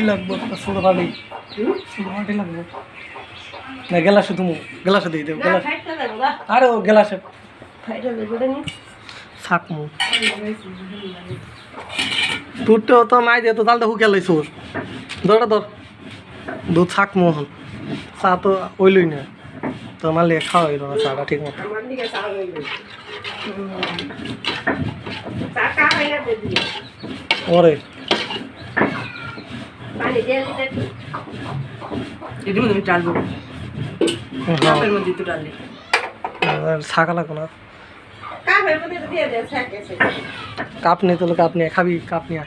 লাগবে ছোটো বাড়ি ছোটো বাটি লাগবে না গেলাসে তুমি গেলাসে দিয়ে দেবো গেলাস আরে ও গেলাসে থাকমু তোরটা তো মাই দিয়ে তো তাহলে তো হুকে লইছ ধরটা ধর দুধ থাকমু এখন চা তো ওইলই না তো আমার লিগে খাওয়া হইল না চাটা ঠিক মতো ওরে ছাকা লাগো না কাপ নিয়ে তো কাপ নিয়ে খাবি কাপ নিয়ে